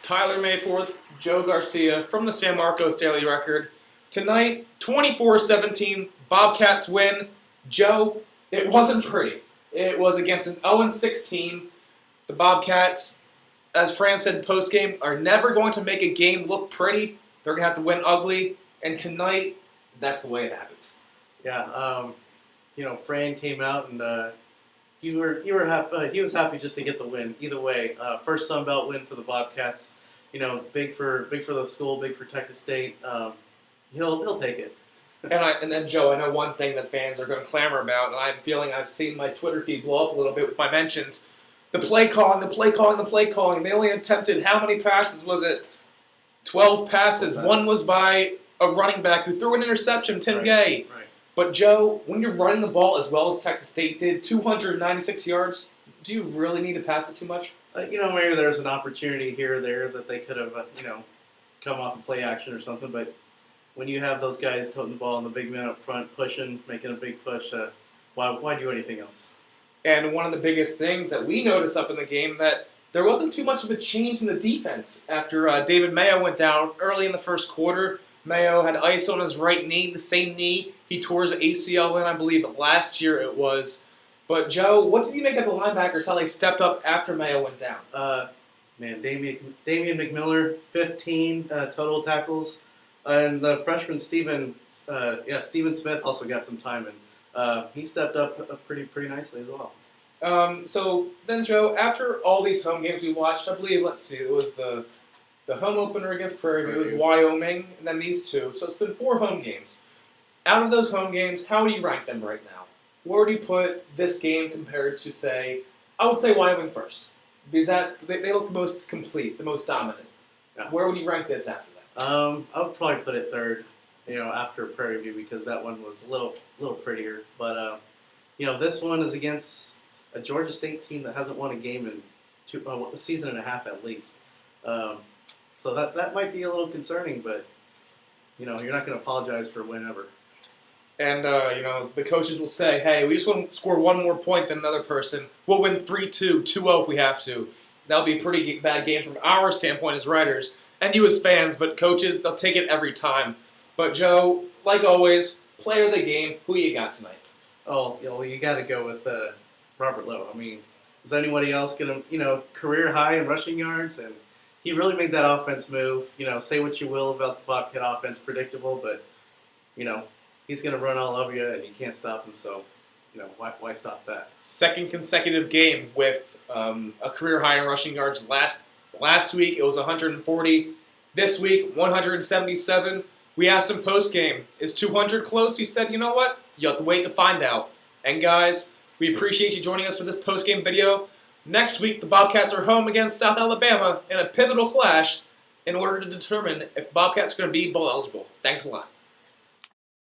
Tyler Mayforth, Joe Garcia from the San Marcos Daily Record. Tonight, 24-17, Bobcats win. Joe, it wasn't pretty. It was against an 0-6 team. The Bobcats, as Fran said post-game, are never going to make a game look pretty. They're going to have to win ugly. And tonight, that's the way it happened. Yeah, Fran came out and he was happy just to get the win. Either way, first Sun Belt win for the Bobcats. Big for the school, big for Texas State. He'll take it. And then Joe, I know one thing that fans are going to clamor about, and I have a feeling I've seen my Twitter feed blow up a little bit with my mentions. The play calling. They only attempted how many passes was it? 12 passes. One was by a running back who threw an interception, Tim Gay. Right. But Joe, when you're running the ball as well as Texas State did, 296 yards, do you really need to pass it too much? Maybe there's an opportunity here or there that they could have, come off the play action or something. But when you have those guys toting the ball and the big men up front pushing, making a big push, why do anything else? And one of the biggest things that we noticed up in the game that there wasn't too much of a change in the defense after David Mayo went down early in the first quarter. Mayo had ice on his right knee, the same knee he tore his ACL in, I believe, last year it was. But, Joe, what did you make of the linebackers, how they stepped up after Mayo went down? Damian McMiller, 15 total tackles. And the freshman Stephen Smith also got some time, and he stepped up pretty nicely as well. So then, Joe, after all these home games we watched, I believe, it was the home opener against Prairie View, Wyoming, and then these two. So it's been 4 home games. Out of those home games, how would you rank them right now? Where do you put this game compared to, say, I would say Wyoming first, because they look the most complete, the most dominant. Yeah. Where would you rank this after that? I would probably put it third, after Prairie View, because that one was a little prettier. But this one is against a Georgia State team that hasn't won a game in a season and a half at least. So that might be a little concerning, but you're not going to apologize for a win ever. And the coaches will say, "Hey, we just want to score one more point than another person. We'll win 3-2, 2-0 if we have to." That'll be a pretty bad game from our standpoint as writers and you as fans. But coaches, they'll take it every time. But Joe, like always, player of the game. Who you got tonight? Oh, you got to go with Robert Lowe. I mean, is anybody else going to, career high in rushing yards? And he really made that offense move. Say what you will about the Bobcat offense, predictable, but, he's going to run all over you and you can't stop him. So, why stop that? Second consecutive game with a career high in rushing yards. Last week it was 140. This week, 177. We asked him post-game, is 200 close? He said, you know what? You have to wait to find out. And guys, we appreciate you joining us for this post-game video. Next week, the Bobcats are home against South Alabama in a pivotal clash in order to determine if the Bobcats are going to be bowl eligible. Thanks a lot.